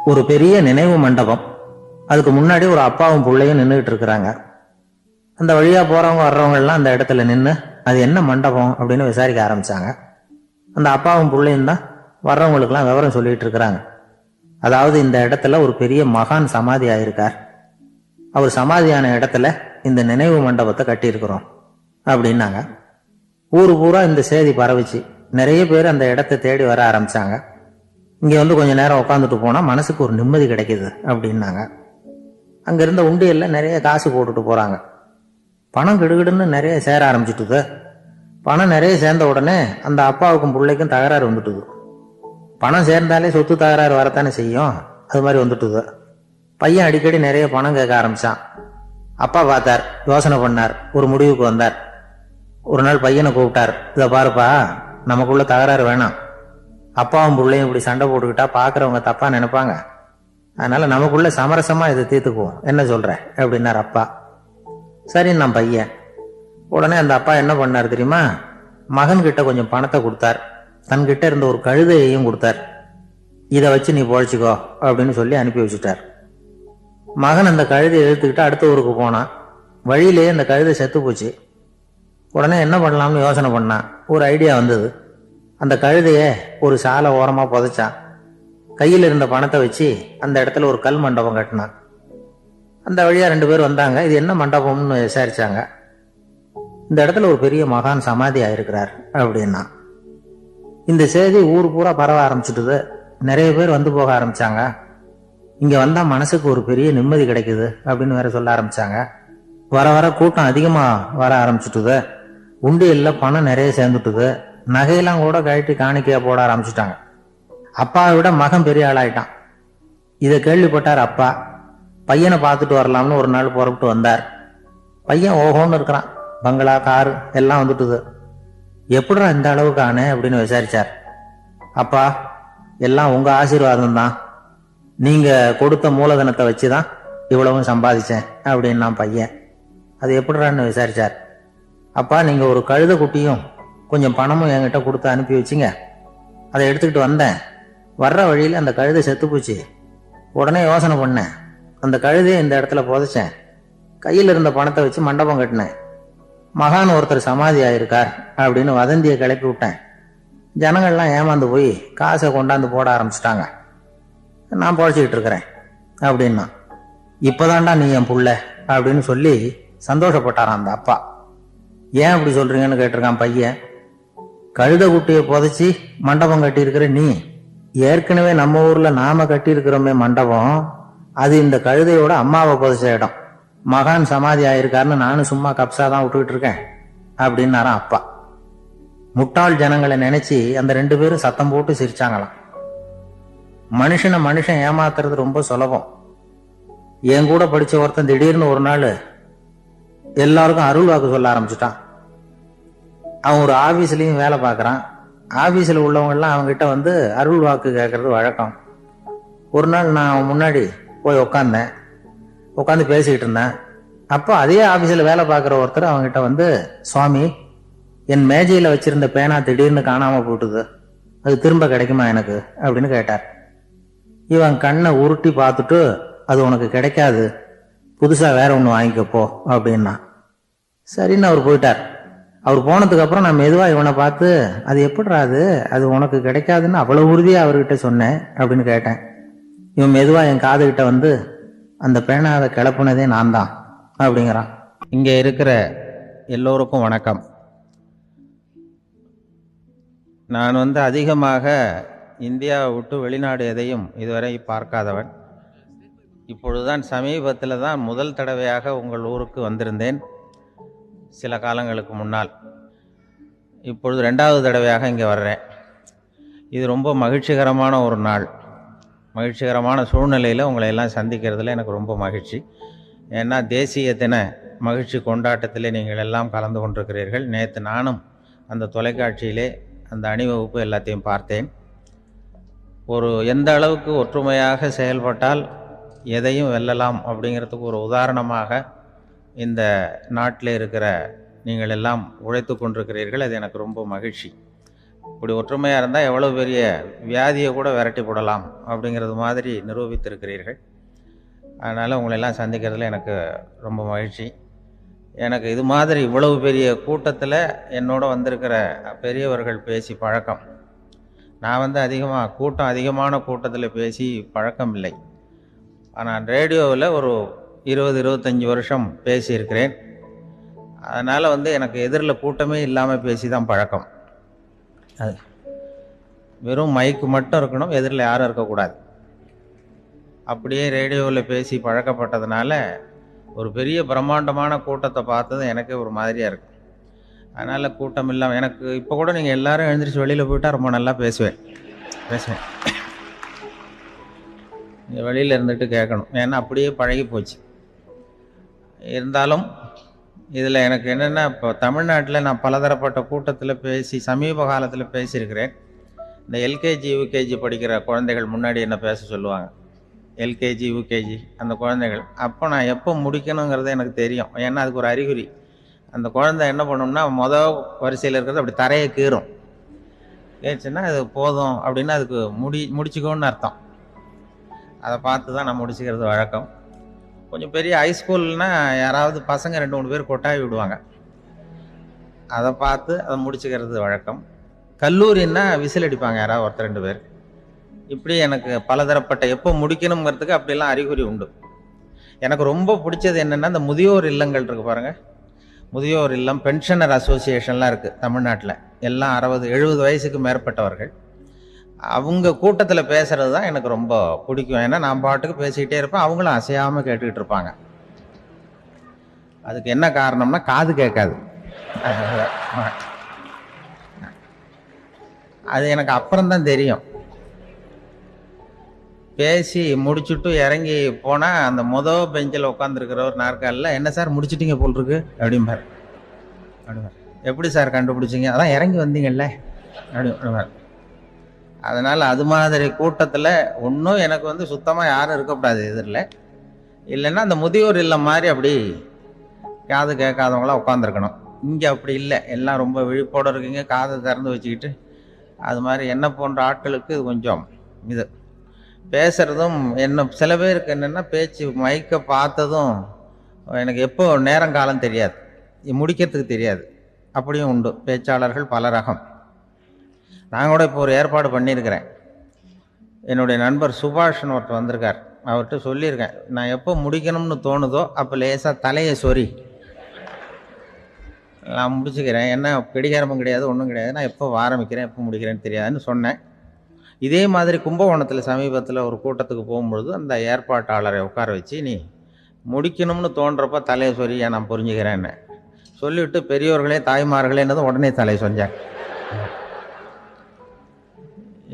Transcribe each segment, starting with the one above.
ஒரு பெரிய நினைவு மண்டபம். அதுக்கு முன்னாடி ஒரு அப்பாவும் பிள்ளையும் நின்றுட்டு இருக்கிறாங்க. அந்த வழியா போறவங்க வர்றவங்க எல்லாம் அந்த இடத்துல நின்று அது என்ன மண்டபம் அப்படின்னு விசாரிக்க ஆரம்பிச்சாங்க. அந்த அப்பாவும் பிள்ளையும் தான் வர்றவங்களுக்கெல்லாம் விவரம் சொல்லிட்டு இருக்கிறாங்க. அதாவது இந்த இடத்துல ஒரு பெரிய மகான் சமாதி ஆயிருக்கார். அவர் சமாதியான இடத்துல இந்த நினைவு மண்டபத்தை கட்டியிருக்கிறோம் அப்படின்னாங்க. ஊரு பூரா இந்த செய்தி பரவிச்சு. நிறைய பேர் அந்த இடத்தை தேடி வர ஆரம்பிச்சாங்க. இங்க வந்து கொஞ்ச நேரம் உட்காந்துட்டு போனா மனசுக்கு ஒரு நிம்மதி கிடைக்குது அப்படின்னாங்க. அங்க இருந்த உண்டியல்ல நிறைய காசு போட்டுட்டு போறாங்க. பணம் கிடுகிடுன்னு நிறைய சேர ஆரம்பிச்சுட்டுது. பணம் நிறைய சேர்ந்த உடனே அந்த அப்பாவுக்கும் பிள்ளைக்கும் தகராறு வந்துட்டுது. பணம் சேர்ந்தாலே சொத்து தகராறு வரத்தானே செய்யும். அது மாதிரி வந்துட்டுது. பையன் அடிக்கடி நிறைய பணம் கேட்க ஆரம்பிச்சான். அப்பா பார்த்தார், யோசனை பண்ணார், ஒரு முடிவுக்கு வந்தார். ஒரு நாள் பையனை கூப்பிட்டார். இதை பாருப்பா, நமக்குள்ள தகராறு வேணாம். அப்பாவும் பிள்ளையும் இப்படி சண்டை போட்டுக்கிட்டா பாக்குறவங்க தப்பா நினைப்பாங்க. அதனால நமக்குள்ள சமரசமா இதை தீர்த்துக்குவோம், என்ன சொல்ற அப்படின்னார் அப்பா. சரி நான் பையன். உடனே அந்த அப்பா என்ன பண்ணார் தெரியுமா? மகன் கிட்ட கொஞ்சம் பணத்தை கொடுத்தார். தன்கிட்ட இருந்த ஒரு கழுதையையும் கொடுத்தார். இதை வச்சு நீ பொழைச்சிக்கோ அப்படின்னு சொல்லி அனுப்பி வச்சுட்டார். மகன் அந்த கழுதையை இழுத்துக்கிட்டு அடுத்த ஊருக்கு போனான். வழியிலேயே அந்த கழுதை செத்து போச்சு. உடனே என்ன பண்ணலாம்னு யோசனை பண்ணான். ஒரு ஐடியா வந்தது. அந்த கழுதைய ஒரு சாலை ஓரமா புதைச்சான். கையில் இருந்த பணத்தை வச்சு அந்த இடத்துல ஒரு கல் மண்டபம் கட்டினான். அந்த வழியா 2 பேர் வந்தாங்க. இது என்ன மண்டபம்னு விசாரிச்சாங்க. இந்த இடத்துல ஒரு பெரிய மகான் சமாதி ஆயிருக்கிறார் அப்படின்னா. இந்த செய்தி ஊர் பூரா பரவ ஆரம்பிச்சுட்டுது. நிறைய பேர் வந்து போக ஆரம்பிச்சாங்க. இங்க வந்தா மனசுக்கு ஒரு பெரிய நிம்மதி கிடைக்குது அப்படின்னு வேற சொல்ல ஆரம்பிச்சாங்க. வர வர கூட்டம் அதிகமா வர ஆரம்பிச்சுட்டுது. உண்டியல்ல பணம் நிறைய சேர்ந்துட்டுது. நகையெல்லாம் கூட கழட்டி காணிக்கையா போட ஆரம்பிச்சுட்டாங்க. அப்பாவை விட மகன் பெரிய ஆளாயிட்டான். இதை கேள்விப்பட்டார் அப்பா. பையனை பார்த்துட்டு வரலாம்னு ஒரு நாள் புறப்பட்டு வந்தார். பையன் ஓஹோன்னு இருக்கிறான். பங்களா, காரு எல்லாம் வந்துட்டுது. எப்படிடா இந்த அளவுக்கு ஆனே அப்படின்னு விசாரிச்சார். அப்பா, எல்லாம் உங்க ஆசீர்வாதம் தான். நீங்க கொடுத்த மூலதனத்தை வச்சுதான் இவ்வளவும் சம்பாதிச்சேன் அப்படின்னு நான் பையன். அது எப்படிறான்னு விசாரிச்சார். அப்பா, நீங்க ஒரு கழுத குட்டியும் கொஞ்சம் பணமும் என்கிட்ட கொடுத்து அனுப்பி வச்சிங்க. அதை எடுத்துக்கிட்டு வந்தேன். வர்ற வழியில் அந்த கழுதை செத்து போச்சு. உடனே யோசனை பண்ணேன். அந்த கழுதையை இந்த இடத்துல புதைச்சேன். கையில் இருந்த பணத்தை வச்சு மண்டபம் கட்டினேன். மகான் ஒருத்தர் சமாதி ஆயிருக்கார் அப்படின்னு வதந்தியை கிளப்பி விட்டேன். ஜனங்கள்லாம் ஏமாந்து போய் காசை கொண்டாந்து போட ஆரம்பிச்சிட்டாங்க. நான் பொழைச்சிக்கிட்டு இருக்கிறேன் அப்படின்னா. இப்பதான்டா நீ என் புள்ள அப்படின்னு சொல்லி சந்தோஷப்பட்டாரான் அந்த அப்பா. ஏன் அப்படி சொல்றீங்கன்னு கேட்டிருக்கான் பையன். கழுத குட்டியை புதைச்சி மண்டபம் கட்டி இருக்கிற நீ, ஏற்கனவே நம்ம ஊர்ல நாம கட்டி இருக்கிறோமே மண்டபம், அது இந்த கழுதையோட அம்மாவை புதைச்ச இடம். மகான் சமாதி ஆயிருக்காருன்னு நானும் சும்மா கப்சாதான் விட்டுக்கிட்டு இருக்கேன் அப்படின்னாராம் அப்பா. முட்டாள் ஜனங்களை நினைச்சு அந்த 2 பேரும் சத்தம் போட்டு சிரிச்சாங்களாம். மனுஷன் ஏமாத்துறது ரொம்ப சுலபம். என் கூட படிச்ச ஒருத்தன் திடீர்னு ஒரு நாள் எல்லாருக்கும் அருள் வாக்கு சொல்ல ஆரம்பிச்சுட்டான். அவன் ஒரு ஆபீஸ்லயும் வேலை பார்க்கறான். ஆபீஸ்ல உள்ளவங்க எல்லாம் அவங்ககிட்ட வந்து அருள் வாக்கு கேட்கறது வழக்கம். ஒரு நாள் நான் அவன் முன்னாடி போய் உட்காந்து பேசிக்கிட்டு இருந்தேன். அப்போ அதே ஆபீஸ்ல வேலை பார்க்குற ஒருத்தர் அவங்ககிட்ட வந்து, சுவாமி, என் மேஜையில வச்சிருந்த பேனா திடீர்னு காணாம போட்டுது, அது திரும்ப கிடைக்குமா எனக்கு அப்படின்னு கேட்டார். இவன் கண்ணை உருட்டி பார்த்துட்டு, அது உனக்கு கிடைக்காது, புதுசா வேற ஒன்று வாங்கிக்கப்போ அப்படின்னா. சரின்னு அவர் போயிட்டார். அவர் போனதுக்கு அப்புறம் நான் மெதுவா இவனை பார்த்து, அது எப்படிடா அது உனக்கு கிடைக்காதுன்னு அவ்வளவு உறுதியா அவர்கிட்ட சொன்னேன் அப்படின்னு கேட்டேன். இவன் மெதுவா என் காதுகிட்ட வந்து, அந்த பேனாவை கிளப்புனதே நான் தான் அப்படிங்கிறான். இங்க இருக்கிற எல்லோருக்கும் வணக்கம். நான் வந்து அதிகமாக இந்தியாவை விட்டு வெளிநாடு எதையும் இதுவரை பார்க்காதவன். இப்பொழுதுதான் சமீபத்தில் தான் முதல் தடவையாக உங்கள் ஊருக்கு வந்திருந்தேன், சில காலங்களுக்கு முன்னால். இப்பொழுது 2வது தடவையாக இங்கே வர்றேன். இது ரொம்ப மகிழ்ச்சிகரமான ஒரு நாள். மகிழ்ச்சிகரமான சூழ்நிலையில் உங்களை எல்லாம் சந்திக்கிறதுல எனக்கு ரொம்ப மகிழ்ச்சி. ஏன்னா தேசிய தின மகிழ்ச்சி கொண்டாட்டத்திலே நீங்கள் எல்லாம் கலந்து கொண்டிருக்கிறீர்கள். நேற்று நானும் அந்த தொலைக்காட்சியிலே அந்த அணிவகுப்பு எல்லாத்தையும் பார்த்தேன். எந்த அளவுக்கு ஒற்றுமையாக செயல்பட்டால் எதையும் வெல்லலாம் அப்படிங்கிறதுக்கு ஒரு உதாரணமாக இந்த நாட்டில் இருக்கிற நீங்கள் எல்லாம் உழைத்து கொண்டிருக்கிறீர்கள். அது எனக்கு ரொம்ப மகிழ்ச்சி. இப்படி ஒற்றுமையாக இருந்தால் எவ்வளோ பெரிய வியாதியை கூட விரட்டி போடலாம் அப்படிங்கிறது மாதிரி நிரூபித்திருக்கிறீர்கள். அதனால் உங்களெல்லாம் சந்திக்கிறதுல எனக்கு ரொம்ப மகிழ்ச்சி. எனக்கு இது மாதிரி இவ்வளவு பெரிய கூட்டத்தில் என்னோட வந்திருக்கிற பெரியவர்கள் பேசி பழக்கம். நான் அதிகமான கூட்டத்தில் பேசி பழக்கம் இல்லை. ஆனால் ரேடியோவில் ஒரு 20-25 வருஷம் பேசியிருக்கிறேன். அதனால் எனக்கு எதிரில் கூட்டமே இல்லாமல் பேசி தான் பழக்கம். அது வெறும் மைக்கு மட்டும் இருக்கணும், எதிரில் யாரும் இருக்கக்கூடாது. அப்படியே ரேடியோவில் பேசி பழக்கப்பட்டதுனால ஒரு பெரிய பிரம்மாண்டமான கூட்டத்தை பார்த்தது எனக்கே ஒரு மாதிரியாக இருக்குது. அதனால் கூட்டம் இல்லாமல் எனக்கு இப்போ கூட நீங்கள் எல்லோரும் எழுந்திரிச்சு வெளியில் போயிட்டால் ரொம்ப நல்லா பேசுவேன். நீங்கள் வெளியில் இருந்துட்டு கேட்கணும், ஏன்னா அப்படியே பழகி போச்சு. இருந்தாலும் இதில் எனக்கு என்னென்னா, இப்போ தமிழ்நாட்டில் நான் பலதரப்பட்ட கூட்டத்தில் பேசி சமீப காலத்தில் பேசியிருக்கிறேன். இந்த எல்கேஜி யூகேஜி படிக்கிற குழந்தைகள் முன்னாடி என்ன பேச சொல்லுவாங்க, எல்கேஜி யூகேஜி அந்த குழந்தைகள். அப்போ நான் எப்போ முடிக்கணுங்கிறது எனக்கு தெரியும், ஏன்னா அதுக்கு ஒரு அறிகுறி. அந்த குழந்தை என்ன பண்ணணும்னா மொதல் வரிசையில் இருக்கிறது அப்படி தரையை கீறும். கேச்சுன்னா அது போதும் அப்படின்னு அதுக்கு முடிச்சுக்கோன்னு அர்த்தம். அதை பார்த்து தான் நான் முடிச்சுக்கிறது வழக்கம். கொஞ்சம் பெரிய ஹைஸ்கூல்னால் யாராவது பசங்க 2-3 பேர் கொட்டாய் விடுவாங்க, அதை பார்த்து அதை முடிச்சுக்கிறது வழக்கம். கல்லூரின்னா விசில் அடிப்பாங்க யாராவது 1-2 பேர். இப்படி எனக்கு பலதரப்பட்ட எப்போ முடிக்கணுங்கிறதுக்கு அப்படிலாம் அறிகுறி உண்டு. எனக்கு ரொம்ப பிடிச்சது என்னென்னா, இந்த முதியோர் இல்லங்கள் இருக்குது பாருங்கள். முதியோர் இல்லம், பென்ஷனர் அசோசியேஷன்லாம் இருக்குது தமிழ்நாட்டில். எல்லாம் 60-70 வயசுக்கு மேற்பட்டவர்கள். அவங்க கூட்டத்தில் பேசுகிறது தான் எனக்கு ரொம்ப பிடிக்கும். ஏன்னா நான் பாட்டுக்கு பேசிக்கிட்டே இருப்பேன், அவங்களும் அசையாமல் கேட்டுக்கிட்டு இருப்பாங்க. அதுக்கு என்ன காரணம்னா, காது கேட்காது. அது எனக்கு அப்புறம்தான் தெரியும். பேசி முடிச்சுட்டு இறங்கி போனால் அந்த மொதல் பெஞ்சில் உட்காந்துருக்கிற ஒரு நாற்காலில், என்ன சார் முடிச்சிட்டிங்க போல் இருக்கு அப்படிம்பார். எப்படி சார் கண்டுபிடிச்சிங்க, அதான் இறங்கி வந்தீங்கல்ல அப்படிம்பார். அதனால் அது மாதிரி கூட்டத்தில் ஒன்றும் எனக்கு சுத்தமாக யாரும் இருக்கக்கூடாது எதிரில். இல்லைன்னா அந்த முதியோர் இல்லம் மாதிரி அப்படி காது கேட்காதவங்களாம் உட்காந்துருக்கணும். இங்கே அப்படி இல்லை, எல்லாம் ரொம்ப விழிப்போடு இருக்கீங்க, காதை திறந்து வச்சுக்கிட்டு. அது மாதிரி என்ன போன்ற ஆட்களுக்கு இது கொஞ்சம் இது பேசுகிறதும் என்ன, சில பேருக்கு என்னென்னா பேச்சு மைக்கை பார்த்ததும் எனக்கு எப்போ நேரங்காலம் தெரியாது, முடிக்கிறதுக்கு தெரியாது. அப்படியும் உண்டு பேச்சாளர்கள் பல ரகம். நான் கூட இப்போ ஒரு ஏற்பாடு பண்ணியிருக்கிறேன். என்னுடைய நண்பர் சுபாஷ்னு ஒருத்தர் வந்திருக்கார். அவர்கிட்ட சொல்லியிருக்கேன், நான் எப்போ முடிக்கணும்னு தோணுதோ அப்போ லேசாக தலையை சொறி நான் முடிச்சுக்கிறேன். என்ன கடிகாரமும் கிடையாது, ஒன்றும் கிடையாது. நான் எப்போ ஆரம்பிக்கிறேன் எப்போ முடிக்கிறேன்னு தெரியாதுன்னு சொன்னேன். இதே மாதிரி கும்பகோணத்தில் சமீபத்தில் ஒரு கூட்டத்துக்கு போகும்பொழுது அந்த ஏற்பாட்டாளரை உட்கார வச்சு, நீ முடிக்கணும்னு தோன்றப்போ தலையை சொறி நான் புரிஞ்சுக்கிறேன்னு சொல்லிவிட்டு, பெரியோர்களே தாய்மார்களேன்னதும் உடனே தலையை சொன்னாங்க.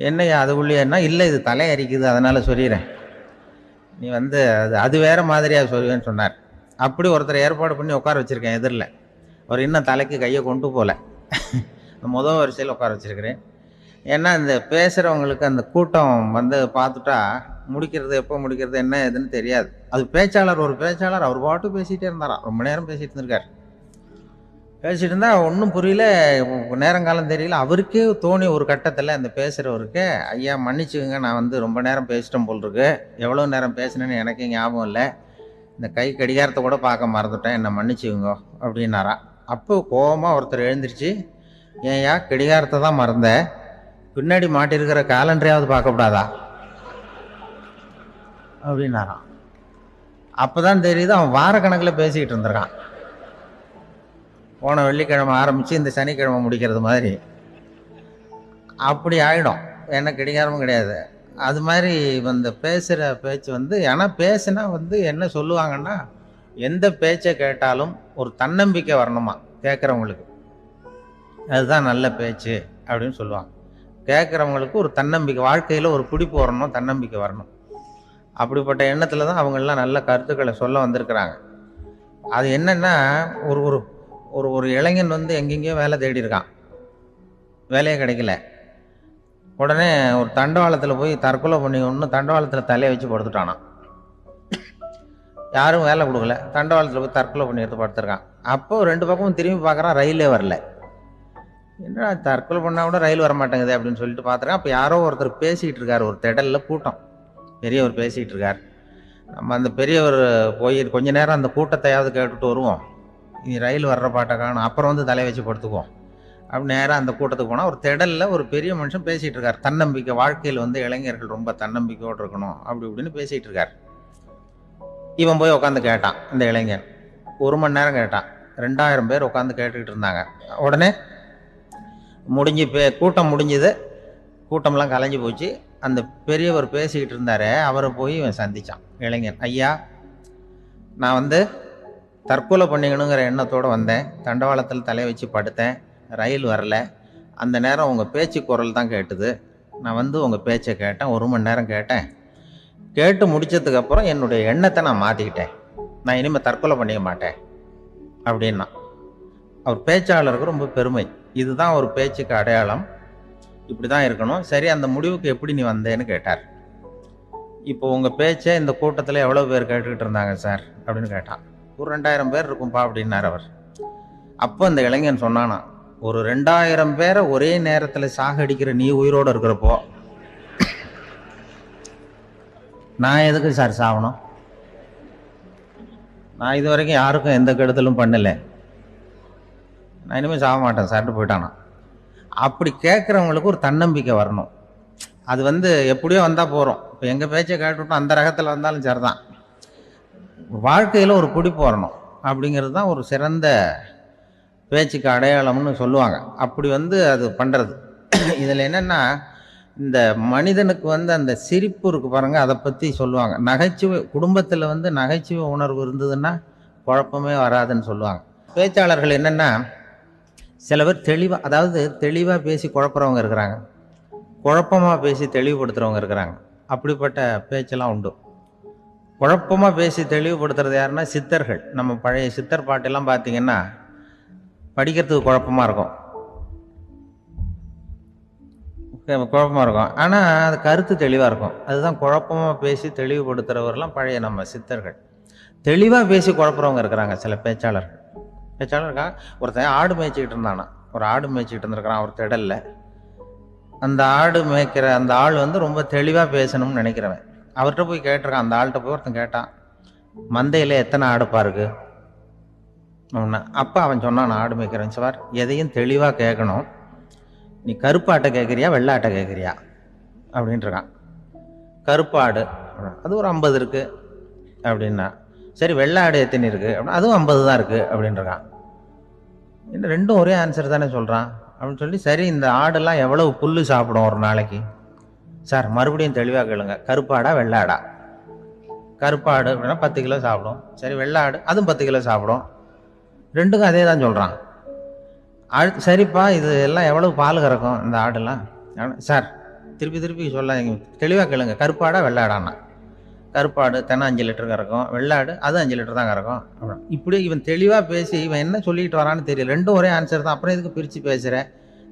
என்னையா அது உள்ளேன்னா, இல்லை இது தலை அரிக்குது அதனால் சொல்லிடுறேன், நீ அது வேறு மாதிரியாக சொல்லுவேன்னு சொன்னார். அப்படி ஒருத்தர் ஏற்பாடு பண்ணி உட்கார வச்சுருக்கேன் எதிரில். அவர் இன்னும் தலைக்கு கையை கொண்டு போகல, முதல் வரிசையில் உட்கார வச்சுருக்கிறேன். ஏன்னா இந்த பேசுகிறவங்களுக்கு அந்த கூட்டம் பார்த்துட்டா முடிக்கிறது எப்போ முடிக்கிறது என்ன ஏதுன்னு தெரியாது. அது ஒரு பேச்சாளர் அவர் பாட்டு பேசிகிட்டே இருந்தாராம், ரொம்ப நேரம் பேசிகிட்டு இருந்திருக்கார். பேசிகிட்டு இருந்தால் ஒன்றும் புரியல, நேரங்காலம் தெரியல. அவருக்கே தோணி ஒரு கட்டத்தில் அந்த பேசுகிறவருக்கு, ஐயா மன்னிச்சுக்கோங்க, நான் ரொம்ப நேரம் பேசிட்டேன் போல் இருக்கு, எவ்வளோ நேரம் பேசினேன்னு எனக்கே ஞாபகம் இல்லை, இந்த கை கடிகாரத்தை கூட பார்க்க மறந்துட்டேன், என்னை மன்னிச்சுக்கோங்க அப்படின்னாரா. அப்போ கோபமாக ஒருத்தர் எழுந்திரிச்சு, ஏன்யா கடிகாரத்தை தான் மறந்த, பின்னாடி மாட்டிருக்கிற காலண்டரையாவது பார்க்கக்கூடாதா அப்படின்னாராம். அப்போ தான் தெரியுது அவன் வாரக்கணக்கில் பேசிக்கிட்டு இருந்திருக்கான். போன வெள்ளிக்கிழமை ஆரம்பித்து இந்த சனிக்கிழமை முடிக்கிறது மாதிரி அப்படி ஆகிடும். என்ன கடிகாரமும் கிடையாது. அது மாதிரி பேசுகிற பேச்சு ஆனால் பேசுனா என்ன சொல்லுவாங்கன்னா, எந்த பேச்சை கேட்டாலும் ஒரு தன்னம்பிக்கை வரணுமா கேட்குறவங்களுக்கு, அதுதான் நல்ல பேச்சு அப்படின்னு சொல்லுவாங்க. கேட்குறவங்களுக்கு ஒரு தன்னம்பிக்கை, வாழ்க்கையில் ஒரு பிடிப்பு வரணும், தன்னம்பிக்கை வரணும். அப்படிப்பட்ட எண்ணத்தில் தான் அவங்கெல்லாம் நல்ல கருத்துக்களை சொல்ல வந்திருக்கிறாங்க. அது என்னென்னா, ஒரு ஒரு ஒரு ஒரு இளைஞன் எங்கெங்கேயோ வேலை தேடி இருக்கான், வேலையே கிடைக்கல. உடனே ஒரு தண்டவாளத்தில் போய் தற்கொலை பண்ணி ஒன்று தண்டவாளத்தில் தலையை வச்சு படுத்துட்டானான். யாரும் வேலை கொடுக்கல, தண்டவாளத்தில் போய் தற்கொலை பண்ணி எடுத்து படுத்துருக்கான். அப்போ 2 பக்கமும் திரும்பி பார்க்குறான், ரயிலே வரல. என்ன தற்கொலை பண்ணால் கூட ரயில் வர மாட்டேங்குது அப்படின்னு சொல்லிட்டு பார்த்துருக்கேன். அப்போ யாரோ ஒருத்தர் பேசிகிட்டு இருக்கார், ஒரு திடலில் கூட்டம், பெரியவர் பேசிகிட்டு இருக்கார். நம்ம அந்த பெரியவர் போய் கொஞ்ச நேரம் அந்த கூட்டத்தையாவது கேட்டுட்டு வருவோம், இனி ரயில் வர்ற பாட்டை காணும், அப்புறம் வந்து தலையை வச்சு படுத்துக்குவோம் அப்படி நேராக அந்த கூட்டத்துக்கு போனால் ஒரு திடலில் ஒரு பெரிய மனுஷன் பேசிகிட்டு இருக்கார். தன்னம்பிக்கை, வாழ்க்கையில் வந்து இளைஞர்கள் ரொம்ப தன்னம்பிக்கையோடு இருக்கணும் அப்படி இப்படின்னு பேசிகிட்டு இருக்கார். இவன் போய் உட்காந்து கேட்டான். இந்த இளைஞன் 1 மணி நேரம் கேட்டான். 2000 பேர் உட்காந்து கேட்டுக்கிட்டு இருந்தாங்க. உடனே கூட்டம் முடிஞ்சுது, கூட்டம்லாம் கலைஞ்சு போச்சு. அந்த பெரியவர் பேசிக்கிட்டு இருந்தாரே அவரை போய் இவன் சந்தித்தான். இளைஞன், ஐயா, நான் வந்து தற்கொலை பண்ணிக்கணுங்கிற எண்ணத்தோடு வந்தேன், தண்டவாளத்தில் தலையை வச்சு படுத்தேன், ரயில் வரல, அந்த நேரம் உங்கள் பேச்சு குரல் தான் கேட்டுது, நான் வந்து உங்கள் பேச்சை கேட்டேன், 1 மணி நேரம் கேட்டேன், கேட்டு முடித்ததுக்கப்புறம் என்னுடைய எண்ணத்தை நான் மாற்றிக்கிட்டேன், நான் இனிமேல் தற்கொலை பண்ணிக்க மாட்டேன் அப்படின்னா. அவர் பேச்சாளருக்கு ரொம்ப பெருமை, இதுதான் ஒரு பேச்சுக்கு அடையாளம், இப்படி தான் இருக்கணும். சரி, அந்த முடிவுக்கு எப்படி நீ வந்தேன்னு கேட்டார். இப்போ உங்கள் பேச்சை இந்த கூட்டத்தில் எவ்வளோ பேர் கேட்டுக்கிட்டு இருந்தாங்க சார் அப்படின்னு கேட்டான். ஒரு 2000 பேர் இருக்கும்பா அப்படின்னார் அவர். அப்போ அந்த இளைஞன் சொன்னானா, ஒரு 2000 பேரை ஒரே நேரத்தில் சாகடிக்கிற நீ உயிரோடு இருக்கிறப்போ நான் எதுக்கு சார் சாகணும்? நான் இது வரைக்கும் யாருக்கும் எந்த கெடுதலும் பண்ணலை, நான் இனிமேல் சாக மாட்டேன் சார்ட்டு போயிட்டானா. அப்படி கேட்குறவங்களுக்கு ஒரு தன்னம்பிக்கை வரணும். அது வந்து எப்படியோ வந்தால் போகிறோம். இப்போ எங்கள் பேச்சை கேட்டுவிட்டோம், அந்த ரகத்தில் வந்தாலும் சரிதான். வாழ்க்கையில் ஒரு பிடிப்பு வரணும் அப்படிங்கிறது தான் ஒரு சிறந்த பேச்சுக்கு அடையாளம்னு சொல்லுவாங்க. அப்படி வந்து அது பண்ணுறது. இதில் என்னென்னா, இந்த மனிதனுக்கு வந்து அந்த சிரிப்பு இருக்குது பாருங்கள், அதை பற்றி சொல்லுவாங்க. நகைச்சுவை, குடும்பத்தில் வந்து நகைச்சுவை உணர்வு இருந்ததுன்னா குழப்பமே வராதுன்னு சொல்லுவாங்க. பேச்சாளர்கள் என்னென்னா, சில பேர் தெளிவாக, அதாவது தெளிவாக பேசி குழப்புறவங்க இருக்கிறாங்க, குழப்பமாக பேசி தெளிவுபடுத்துகிறவங்க இருக்கிறாங்க. அப்படிப்பட்ட பேச்செல்லாம் உண்டு. குழப்பமாக பேசி தெளிவுபடுத்துறது யாருன்னா சித்தர்கள். நம்ம பழைய சித்தர் பாட்டெல்லாம் பார்த்தீங்கன்னா படிக்கிறதுக்கு குழப்பமாக இருக்கும், ஆனால் அது கருத்து தெளிவாக இருக்கும். அதுதான் குழப்பமாக பேசி தெளிவுபடுத்துகிறவரெல்லாம் பழைய நம்ம சித்தர்கள். தெளிவாக பேசி குழப்புறவங்க இருக்கிறாங்க சில பேச்சாளர்கள். பேச்சாளருக்கா ஒருத்தன் ஆடு மேய்ச்சிக்கிட்டு இருந்தானா, ஒரு ஆடு மேய்ச்சிக்கிட்டு இருந்திருக்கிறான் ஒரு திடலில். அந்த ஆடு மேய்க்கிற அந்த ஆள் வந்து ரொம்ப தெளிவாக பேசணும்னு நினைக்கிறவன். அவர்கிட்ட போய் கேட்டிருக்கான். அந்த ஆள்கிட்ட போய் ஒருத்தன் கேட்டான், மந்தையில் எத்தனை ஆடுப்பா இருக்கு அப்படின்னா. அப்போ அவன் சொன்னான், நான் ஆடு மேய்க்கிறேன் சார், எதையும் தெளிவாக கேட்கணும், நீ கருப்பு ஆட்டை கேட்குறியா வெள்ளை ஆட்டை கேட்குறியா அப்படின்ட்டுருக்கான். கருப்பு ஆடு அது ஒரு 50 இருக்குது அப்படின்னா. சரி, வெள்ளை ஆடு எத்தனை இருக்குது அப்படின்னா, அதுவும் 50 தான் இருக்குது அப்படின்ட்டுருக்கான். இன்னும் ரெண்டும் ஒரே ஆன்சர் தானே சொல்கிறான் அப்படின்னு சொல்லி, சரி இந்த ஆடெல்லாம் எவ்வளவு புல் சாப்பிடும் ஒரு நாளைக்கு சார், மறுபடியும் தெளிவாக கேளுங்க, கருப்பாடா வெள்ளாடா? கருப்பாடு அப்படின்னா 10 கிலோ சாப்பிடும். சரி, வெள்ளாடு அதுவும் 10 கிலோ சாப்பிடும். ரெண்டுக்கும் அதே தான் சொல்கிறான். சரிப்பா, இது எல்லாம் எவ்வளவு பால் கறக்கும் இந்த ஆடெல்லாம்? சார் திருப்பி திருப்பி சொல்ல, தெளிவாக கேளுங்க, கருப்பாடா வெள்ளாடான்னா? கருப்பாடு தினம் 5 லிட்டர் கறக்கும், வெள்ளாடு அது 5 லிட்டர் தான் கறக்கும். இப்படி இவன் தெளிவாக பேசி இவன் என்ன சொல்லிட்டு வரான்னு தெரியல. ரெண்டும் ஒரே ஆன்சர் தான், அப்புறம் எதுக்கு பிரித்து பேசுகிறேன்,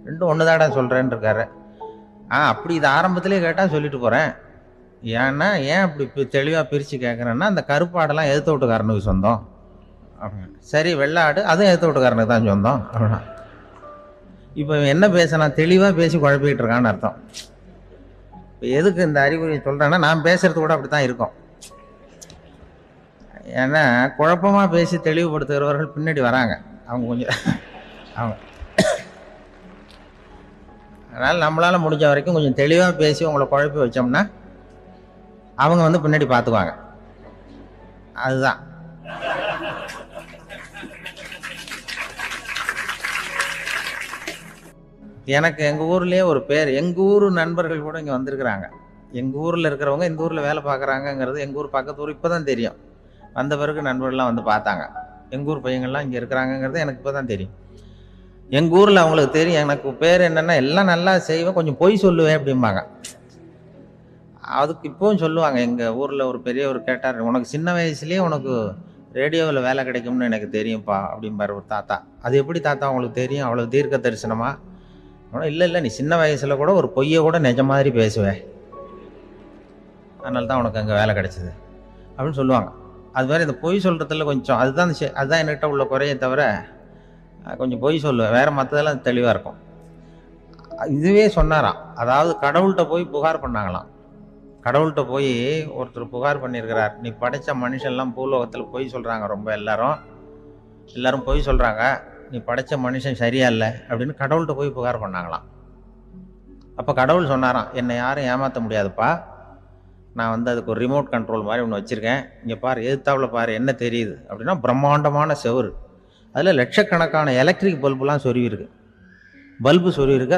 ரெண்டும் ஒன்று தாடா சொல்கிறேன்னு இருக்காரு. அப்படி இது ஆரம்பத்திலே கேட்டால் சொல்லிட்டு போகிறேன். ஏன்னா ஏன் அப்படி தெளிவாக பிரித்து கேட்குறேன்னா, அந்த கருப்பாடெல்லாம் எதிர்த்த வீட்டுக்காரனுக்கு சொந்தம் அப்படின்னா. சரி, வெள்ளாடு அதுவும் எதிர்த்த வீட்டுக்காரனுக்கு தான் சொந்தம் அப்படின்னா. இப்போ என்ன பேசினா தெளிவாக பேசி குழப்பிக்கிட்டு இருக்கான்னு அர்த்தம். இப்போ எதுக்கு இந்த அறிகுறி சொல்கிறேன்னா, நான் பேசுகிறது கூட அப்படி தான் இருக்கும். ஏன்னா குழப்பமாக பேசி தெளிவுபடுத்துகிறவர்கள் பின்னாடி வராங்க, அவங்க கொஞ்சம் அவங்க. அதனால் நம்மளால் முடிஞ்ச வரைக்கும் கொஞ்சம் தெளிவாக பேசி உங்களை குழப்பி வச்சோம்னா அவங்க வந்து பின்னாடி பார்த்துக்குவாங்க. அதுதான். எனக்கு எங்கள் ஊர்லேயே ஒரு பேர், எங்கள் ஊர் நண்பர்கள் கூட இங்கே வந்திருக்கிறாங்க. எங்கள் ஊரில் இருக்கிறவங்க இந்த ஊரில் வேலை பார்க்குறாங்கங்கிறது எங்கள் ஊர் பக்கத்து ஊர் இப்போ தான் தெரியும். வந்த பிறகு நண்பர்கள்லாம் வந்து பார்த்தாங்க, எங்கள் ஊர் பையங்கள்லாம் இங்கே இருக்கிறாங்கங்கிறது எனக்கு இப்போ தான் தெரியும். எங்கள் ஊரில் அவங்களுக்கு தெரியும் எனக்கு பேர் என்னென்னா, எல்லாம் நல்லா செய்வேன், கொஞ்சம் பொய் சொல்லுவேன் அப்படிம்பாங்க. அதுக்கு இப்போவும் சொல்லுவாங்க. எங்கள் ஊரில் ஒரு பெரியவர் கேட்டார், உனக்கு சின்ன வயசுலேயே உனக்கு ரேடியோவில் வேலை கிடைக்கும்னு எனக்கு தெரியும்ப்பா அப்படிம்பார் ஒரு தாத்தா. அது எப்படி தாத்தா உங்களுக்கு தெரியும், அவ்வளோ தீர்க்க தரிசனமா? இல்லை இல்லை, நீ சின்ன வயசில் கூட ஒரு பொய்யை கூட நிஜ மாதிரி பேசுவேன், அதனால தான் உனக்கு அங்கே வேலை கிடைச்சிது அப்படின்னு சொல்லுவாங்க. அது மாதிரி இந்த பொய் சொல்கிறதுல கொஞ்சம் அதுதான் என்கிட்ட உள்ள குறையை தவிர, கொஞ்சம் பொய் சொல்லுவேன், வேறு மற்றதெல்லாம் தெளிவாக இருக்கும். இதுவே சொன்னாராம். அதாவது கடவுள்கிட்ட போய் புகார் பண்ணாங்களாம். கடவுள்கிட்ட போய் ஒருத்தர் புகார் பண்ணியிருக்கிறார், நீ படைச்ச மனுஷன்லாம் பூலோகத்தில் பொய் சொல்கிறாங்க, ரொம்ப எல்லாரும் பொய் சொல்கிறாங்க, நீ படைச்ச மனுஷன் சரியா இல்லை அப்படின்னு கடவுள்கிட்ட போய் புகார் பண்ணாங்களாம். அப்போ கடவுள் சொன்னாராம், என்னை யாரும் ஏமாற்ற முடியாதுப்பா, நான் வந்து அதுக்கு ஒரு ரிமோட் கண்ட்ரோல் மாதிரி ஒன்று வச்சுருக்கேன், இங்கே பாரு, எதிர்த்தாப்புல பாரு, என்ன தெரியுது அப்படின்னா பிரம்மாண்டமான செவுரு, அதில் லட்சக்கணக்கான எலக்ட்ரிக் பல்புலாம் சொருவிருக்கு,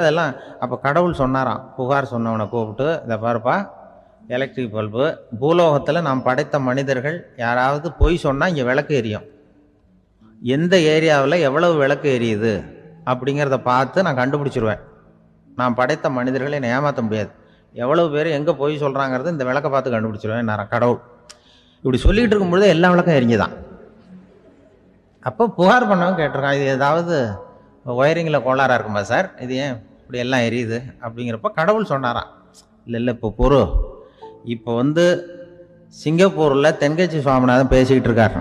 அதெல்லாம். அப்போ கடவுள் சொன்னாராம், புகார் சொன்னவனை கூப்பிட்டு, இதை பாருப்பா, எலக்ட்ரிக் பல்பு, பூலோகத்தில் நாம் படைத்த மனிதர்கள் யாராவது பொய் சொன்னால் இங்கே விளக்கு எரியும், எந்த ஏரியாவில் எவ்வளவு விளக்கு எரியுது அப்படிங்கிறத பார்த்து நான் கண்டுபிடிச்சிருவேன், நான் படைத்த மனிதர்களை என்னை ஏமாற்ற முடியாது, எவ்வளவு பேர் எங்கே பொய் சொல்கிறாங்கிறது இந்த விளக்கை பார்த்து கண்டுபிடிச்சிருவேன் நான் கடவுள். இப்படி சொல்லிகிட்டு இருக்கும்பொழுது எல்லா விளக்கம் எரிஞ்சுதான். அப்போ புகார் பண்ணவங்க கேட்டிருக்கான், இது ஏதாவது ஒயரிங்கில் கோளாறாக இருக்குமா சார், இது ஏன் இப்படி எல்லாம் எரியுது அப்படிங்கிறப்ப கடவுள் சொன்னாராம், இல்லை இப்போ பொறு, இப்போ வந்து சிங்கப்பூரில் தென்கட்சி சுவாமிநாதன் பேசிக்கிட்டு இருக்காரு,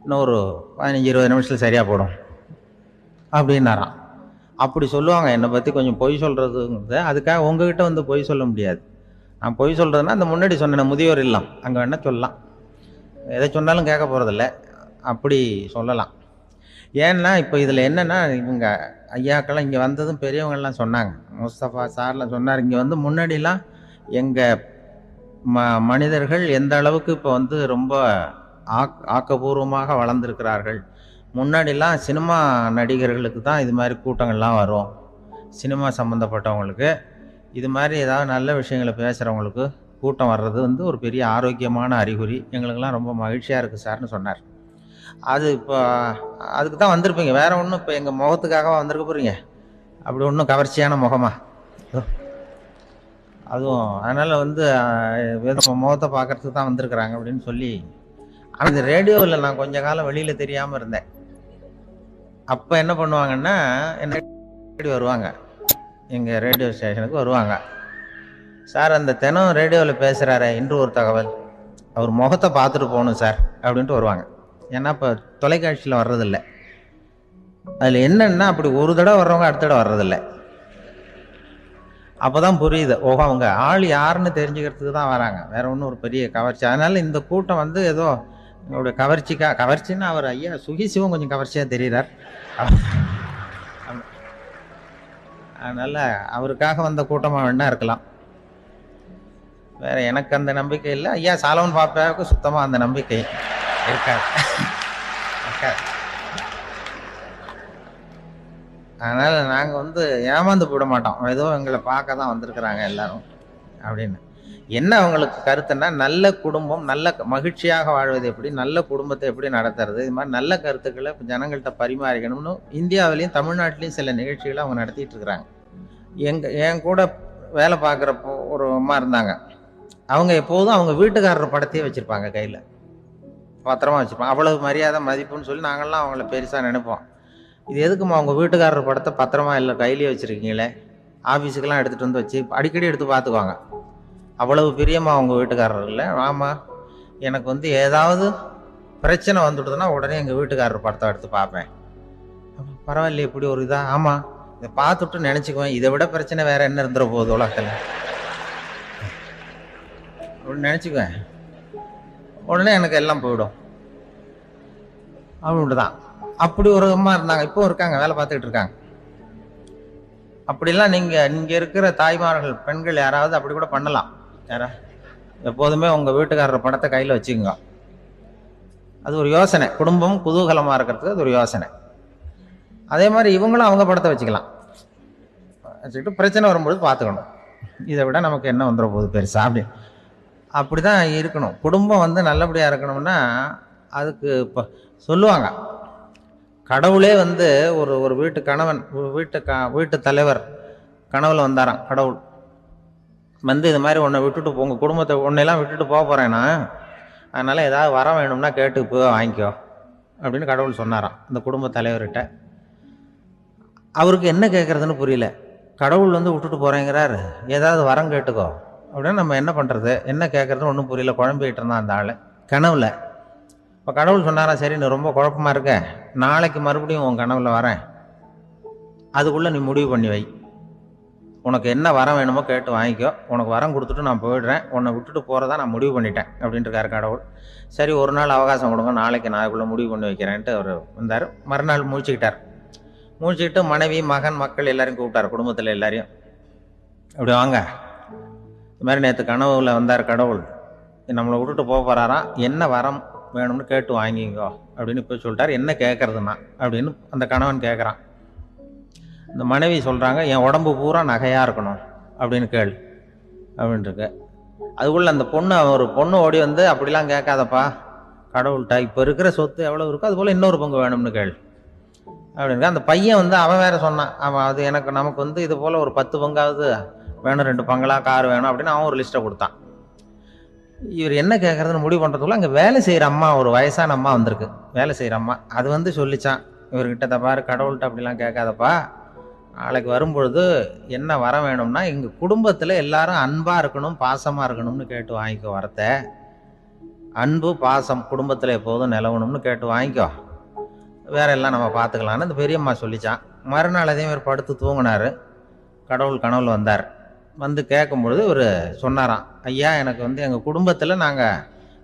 இன்னும் ஒரு 15-20 நிமிஷத்தில் சரியாக போடும் அப்படின்னாராம். அப்படி சொல்லுவாங்க என்னை பற்றி கொஞ்சம் பொய் சொல்கிறதுங்கிறது, அதுக்காக உங்ககிட்ட வந்து பொய் சொல்ல முடியாது. நான் பொய் சொல்கிறதுனா அந்த முன்னாடி சொன்ன முதியோர் இல்லம் அங்கே வேணால் சொல்லலாம், எதை சொன்னாலும் கேட்க போகிறதில்ல, அப்படி சொல்லலாம். ஏன்னா இப்போ இதில் என்னென்னா, இவங்க ஐயாக்கெல்லாம் இங்கே வந்ததும் பெரியவங்கள்லாம் சொன்னாங்க, முஸ்தபா சார்லாம் சொன்னார், இங்கே வந்து முன்னாடிலாம் எங்கள் மனிதர்கள் எந்த அளவுக்கு இப்போ வந்து ரொம்ப ஆக்கபூர்வமாக வளர்ந்துருக்கிறார்கள், முன்னாடிலாம் சினிமா நடிகர்களுக்கு தான் இது மாதிரி கூட்டங்கள்லாம் வரும், சினிமா சம்மந்தப்பட்டவங்களுக்கு இது மாதிரி ஏதாவது நல்ல விஷயங்களை பேசுகிறவங்களுக்கு கூட்டம் வர்றது வந்து ஒரு பெரிய ஆரோக்கியமான அறிகுறி, எங்களுக்கெல்லாம் ரொம்ப மகிழ்ச்சியாக இருக்குது சார்னு சொன்னார். அது இப்போ அதுக்கு தான் வந்திருப்பீங்க, வேறு ஒன்றும் இப்போ எங்கள் முகத்துக்காக வந்திருக்க போகிறீங்க, அப்படி ஒன்றும் கவர்ச்சியான முகமா அதுவும், அதனால் வந்து முகத்தை பார்க்குறதுக்கு தான் வந்திருக்கிறாங்க அப்படின்னு சொல்லி. அந்த ரேடியோவில் நான் கொஞ்ச காலம் வெளியில் தெரியாமல் இருந்தேன். அப்போ என்ன பண்ணுவாங்கன்னா, என்ன வருவாங்க, எங்கள் ரேடியோ ஸ்டேஷனுக்கு வருவாங்க, சார் அந்த தினம் ரேடியோவில் பேசுகிறாரு இன்று ஒரு தகவல், அவர் முகத்தை பார்த்துட்டு போகணும் சார் அப்படின்ட்டு வருவாங்க. ஏன்னா இப்போ தொலைக்காட்சியில் வர்றதில்லை, அதில் என்னென்னா அப்படி ஒரு தடவை வர்றவங்க அடுத்த தடவை வர்றதில்லை. அப்போ தான் புரியுது, ஓஹோ அவங்க ஆள் யாருன்னு தெரிஞ்சுக்கிறதுக்கு தான் வராங்க, வேற ஒன்றும் ஒரு பெரிய கவர்ச்சி. அதனால் இந்த கூட்டம் வந்து ஏதோ உங்களுடைய கவர்ச்சின்னா அவர் ஐயா சுகிசிவம் கொஞ்சம் கவர்ச்சியாக தெரிகிறார், அதனால் அவருக்காக வந்த கூட்டமாக வேணா இருக்கலாம், வேற எனக்கு அந்த நம்பிக்கை இல்லை. ஐயா சாலவன் பாப்பாவுக்கு சுத்தமாக அந்த நம்பிக்கை இருக்காது. அதனால் நாங்கள் வந்து ஏமாந்து போட மாட்டோம், ஏதோ எங்களை பார்க்க தான் வந்திருக்கிறாங்க எல்லாரும் அப்படின்னு. என்ன அவங்களுக்கு கருத்துன்னா, நல்ல குடும்பம், நல்ல மகிழ்ச்சியாக வாழ்வது எப்படி, நல்ல குடும்பத்தை எப்படி நடத்துறது, இது மாதிரி நல்ல கருத்துக்களை ஜனங்கள்கிட்ட பரிமாறிக்கணும்னு இந்தியாவிலையும் தமிழ்நாட்டிலையும் சில நிகழ்ச்சிகளை அவங்க நடத்திட்டு இருக்கிறாங்க. என் கூட வேலை பார்க்குறப்போ ஒரு அம்மா இருந்தாங்க, அவங்க எப்போதும் அவங்க வீட்டுக்காரர் படத்தையே வச்சுருப்பாங்க, கையில் பத்திரமா வச்சுருப்பாங்க, அவ்வளவு மரியாதை மதிப்புன்னு சொல்லி நாங்கள்லாம் அவங்கள பெருசாக நினைப்போம். இது எதுக்குமா அவங்க வீட்டுக்காரர் படத்தை பத்திரமா இல்லை கையிலேயே வச்சுருக்கீங்களே, ஆஃபீஸுக்கெல்லாம் எடுத்துகிட்டு வந்து வச்சு அடிக்கடி எடுத்து பார்த்துக்குவாங்க, அவ்வளவு பிரியமாக அவங்க வீட்டுக்காரர் இல்லை. ஆமாம், எனக்கு வந்து ஏதாவது பிரச்சனை வந்துடுதுன்னா உடனே எங்கள் வீட்டுக்காரர் படத்தை எடுத்து பார்ப்பேன். பரவாயில்ல, இப்படி ஒரு இதாக, ஆமாம் இதை பார்த்துட்டு நினச்சிக்குவேன், இதை விட பிரச்சனை வேறு என்ன இருந்துட போகுது உலகத்தில் அப்படின்னு நினச்சிக்குவேன், உடனே எனக்கு எல்லாம் போயிடும் அப்படின்ட்டு தான். அப்படி ஒரு அம்மா இருந்தாங்க, இப்போ இருக்காங்க, வேலை பார்த்துக்கிட்டு இருக்காங்க. அப்படிலாம் நீங்கள் இருக்கிற தாய்மார்கள் பெண்கள் யாராவது அப்படி கூட பண்ணலாம். யாரா எப்போதுமே உங்கள் வீட்டுக்காரர் படத்தை கையில் வச்சுக்கோங்க, அது ஒரு யோசனை, குடும்பம் குதூகலமாக இருக்கிறதுக்கு அது ஒரு யோசனை. அதே மாதிரி இவங்களும் அவங்க படத்தை வச்சுக்கலாம், வச்சுக்கிட்டு பிரச்சனை வரும்போது பார்த்துக்கணும், இதை விட நமக்கு என்ன வந்துட போகுது பெருசா அப்படி தான் இருக்கணும். குடும்பம் வந்து நல்லபடியாக இருக்கணும்னா அதுக்கு இப்போ சொல்லுவாங்க, கடவுளே வந்து ஒரு வீட்டு கணவன், வீட்டு தலைவர் கனவுல வந்தாராம். கடவுள் வந்து இது மாதிரி உன்னை விட்டுட்டு உங்கள் குடும்பத்தை உன்னையெல்லாம் விட்டுட்டு போக போகிறேன்னா, அதனால் ஏதாவது வர வேணும்னா கேட்டு போய் வாங்கிக்கோ அப்படின்னு கடவுள் சொன்னாராம் அந்த குடும்ப தலைவர்கிட்ட. அவருக்கு என்ன கேட்குறதுன்னு புரியல, கடவுள் வந்து விட்டுட்டு போகிறேங்கிறார், ஏதாவது வரம் கேட்டுக்கோ அப்படின்னு. நம்ம என்ன பண்ணுறது, என்ன கேட்குறதுன்னு ஒன்றும் புரியல, குழம்பிக்கிட்டு இருந்தான் அந்த ஆள் கனவுல. இப்போ கடவுள் சொன்னாரா, சரி நீ ரொம்ப குழப்பமாக இருக்க, நாளைக்கு மறுபடியும் உன் கனவுல வரேன் அதுக்குள்ளே நீ முடிவு பண்ணி வை, உனக்கு என்ன வரம் வேணுமோ கேட்டு வாங்கிக்கோ, உனக்கு வரம் கொடுத்துட்டு நான் போயிடுறேன், உன்னை விட்டுட்டு போகிறதா நான் முடிவு பண்ணிட்டேன் அப்படின்ட்டுருக்காரு கடவுள். சரி, ஒரு நாள் அவகாசம் கொடுங்க, நாளைக்கு நான் அதுக்குள்ளே முடிவு பண்ணி வைக்கிறேன்ட்டு அவர் வந்தார். மறுநாள் முழிச்சுக்கிட்டார். முழிச்சுக்கிட்டு மனைவி, மகன், மக்கள் எல்லாரையும் கூப்பிட்டார், குடும்பத்தில் எல்லாரையும். அப்படி வாங்க, இது மாதிரி நேற்று கனவுல வந்தார் கடவுள், நம்மளை விட்டுட்டு போக போகிறாராம், என்ன வரம் வேணும்னு கேட்டு வாங்கிங்கோ அப்படின்னு போய் சொல்லிட்டார். என்ன கேட்கறதுன்னா அப்படின்னு அந்த கணவன் கேட்குறான். இந்த மனைவி சொல்கிறாங்க, என் உடம்பு பூரா நகையாக இருக்கணும் அப்படின்னு கேள் அப்படின்ட்டுருக்கு. அதுக்குள்ளே அந்த பொண்ணு, ஒரு பொண்ணு ஓடி வந்து, அப்படிலாம் கேட்காதப்பா கடவுள்கிட்ட, இப்போ இருக்கிற சொத்து எவ்வளோ இருக்கோ அதுபோல் இன்னொரு பங்கு வேணும்னு கேள் அப்படின்னு. அந்த பையன் வந்து அவன் வேற சொன்னான், அவன் அது நமக்கு வந்து இது போல் ஒரு 10 பங்காவது வேணும், 2 பங்களா, கார் வேணும் அப்படின்னு அவன் ஒரு லிஸ்ட்டை கொடுத்தான். இவர் என்ன கேட்குறதுன்னு முடிவு பண்ணுறதுக்குள்ள அங்கே வேலை செய்கிற அம்மா, ஒரு வயசான அம்மா வந்திருக்கு, வேலை செய்கிற அம்மா. அது வந்து சொல்லிச்சான் இவர்கிட்ட, தப்பாரு கடவுள்கிட்ட அப்படிலாம் கேட்காதப்பா, நாளைக்கு வரும்பொழுது என்ன வர வேணும்னா, எங்கள் குடும்பத்தில் எல்லாரும் அன்பாக இருக்கணும், பாசமாக இருக்கணும்னு கேட்டு வாங்கிக்கோ வரத்தை. அன்பு பாசம் குடும்பத்தில் எப்போதும் நிலவணும்னு கேட்டு வாங்கிக்கோ, வேற எல்லாம் நம்ம பார்த்துக்கலான்னு அந்த பெரியம்மா சொல்லிச்சான். மறுநாள் அதே மாதிரி படுத்து தூங்கினார். கடவுள் கனவுல வந்தார். வந்து கேட்கும்பொழுது இவர் சொன்னாராம், ஐயா எனக்கு வந்து எங்கள் குடும்பத்தில் நாங்கள்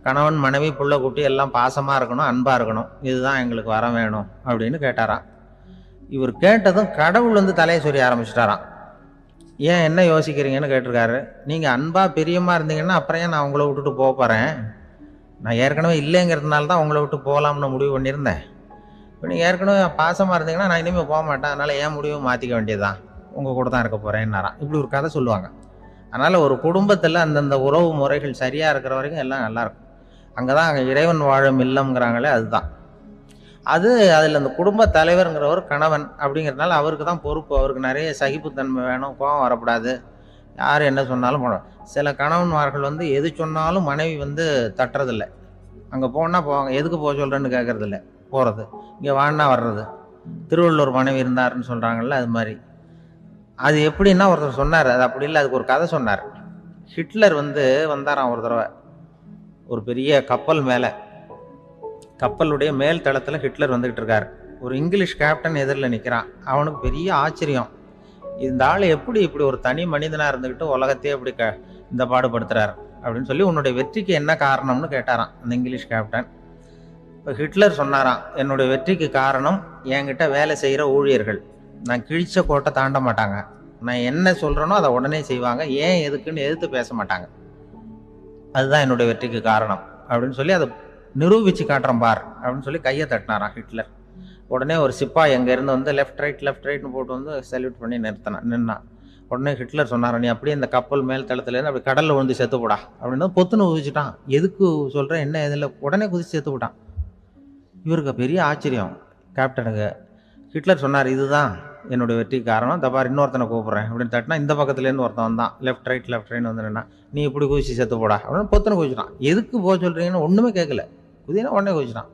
கணவன், மனைவி, புள்ள குட்டி எல்லாம் பாசமாக இருக்கணும், அன்பாக இருக்கணும், இதுதான் எங்களுக்கு வர வேணும் அப்படின்னு கேட்டாராம். இவர் கேட்டதும் கடவுள் வந்து தலையை சொரிய ஆரம்பிச்சிட்டாராம். ஏன் என்ன யோசிக்கிறீங்கன்னு கேட்டிருக்காரு. நீங்கள் அன்பாக பிரியமாக இருந்தீங்கன்னா அப்புறம் ஏன் நான் உங்களை விட்டுட்டு போக போகிறேன், நான் ஏற்கனவே இல்லைங்கிறதுனால தான் உங்களை விட்டு போகலாம்னு முடிவு பண்ணியிருந்தேன். இப்போ நீங்கள் ஏற்கனவே பாசமாக இருந்தீங்கன்னா நான் இனிமேல் போக மாட்டேன், அதனால் ஏன் முடிவை மாற்றிக்க வேண்டியதுதான், உங்கள் கூட தான் இருக்க போகிறேன்னாராம். இப்படி ஒரு கதை சொல்லுவாங்க. அதனால் ஒரு குடும்பத்தில் அந்தந்த உறவு முறைகள் சரியாக இருக்கிற வரைக்கும் எல்லாம் நல்லாயிருக்கும். அங்கே தான் அங்கே இறைவன் வாழும் இல்லம்ங்கிறாங்களே, அதுதான் அது. அதில் அந்த குடும்ப தலைவருங்கிறவர் கணவன் அப்படிங்கிறதுனால அவருக்கு தான் பொறுப்பு. அவருக்கு நிறைய சகிப்புத்தன்மை வேணும், கோபம் வரக்கூடாது, யார் என்ன சொன்னாலும் போகணும். சில கணவன்மார்கள் வந்து எது சொன்னாலும் மனைவி வந்து தட்டுறதில்லை. அங்கே போனால் போவாங்க, எதுக்கு போக சொல்கிறேன்னு கேட்கறதில்ல, போகிறது, இங்கே வான்னா வர்றது. திருவள்ளுவர் மனைவி இருந்தாருன்னு சொல்கிறாங்கல்ல, அது மாதிரி. அது எப்படின்னா ஒருத்தர் சொன்னார், அது அப்படி இல்லை, அதுக்கு ஒரு கதை சொன்னார். ஹிட்லர் வந்து வந்தாராம் ஒரு தடவை, ஒரு பெரிய கப்பல் மேலே, கப்பலுடைய மேல் தளத்தில் ஹிட்லர் வந்துக்கிட்டு இருக்கார். ஒரு இங்கிலீஷ் கேப்டன் எதிரில் நிற்கிறான். அவனுக்கு பெரிய ஆச்சரியம், இந்த ஆள் எப்படி இப்படி ஒரு தனி மனிதனாக இருந்துக்கிட்டு உலகத்தையே இப்படி இந்த பாடுபடுத்துறார் அப்படின்னு சொல்லி, உன்னுடைய வெற்றிக்கு என்ன காரணம்னு கேட்டாராம் அந்த இங்கிலீஷ் கேப்டன். இப்போ ஹிட்லர் சொன்னாராம், என்னுடைய வெற்றிக்கு காரணம் என்கிட்ட வேலை செய்கிற ஊழியர்கள். நான் கிழிச்ச கோட்டை தாண்ட மாட்டாங்க, நான் என்ன சொல்கிறேனோ அதை உடனே செய்வாங்க, ஏன் எதுக்குன்னு எதிர்த்து பேச மாட்டாங்க, அதுதான் என்னுடைய வெற்றிக்கு காரணம் அப்படின்னு சொல்லி அதை நிரூபித்து காட்டுறேன் பார் அப்படின்னு சொல்லி கையை தட்டினாராம் ஹிட்லர். உடனே ஒரு சிப்பாய் எங்கேருந்து வந்து லெஃப்ட் ரைட்னு போட்டு வந்து சல்யூட் பண்ணி நின்னான். உடனே ஹிட்லர் சொன்னார், நீ அப்படியே இந்த கப்பல் மேல் தளத்துலேருந்து அப்படி கடலில் விழுந்து செத்து போடா அப்படின்னு பொத்துன்னு குதிச்சுட்டான். எதுக்கு சொல்கிறேன் என்ன இதில், உடனே குதிச்சு செத்து போட்டான். இவருக்கு பெரிய ஆச்சரியம் கேப்டனுக்கு. ஹிட்லர் சொன்னார், இதுதான் என்னுடைய வெற்றி காரணம், தப்பார் இன்னொருத்தனை கூப்பிட்றேன் அப்படின்னு தட்டினா, இந்த பக்கத்துலேருந்து ஒருத்தன் வந்தான், லெஃப்ட் ரைட்னு வந்து நின்னா, நீ இப்படி குதிச்சு செத்து போடா அப்படின்னு பொத்துன்னு குதிச்சுட்டான். எதுக்கு போக சொல்கிறீங்கன்னு ஒன்றுமே கேட்கல, குதினா உடனே குதிச்சுட்டான்.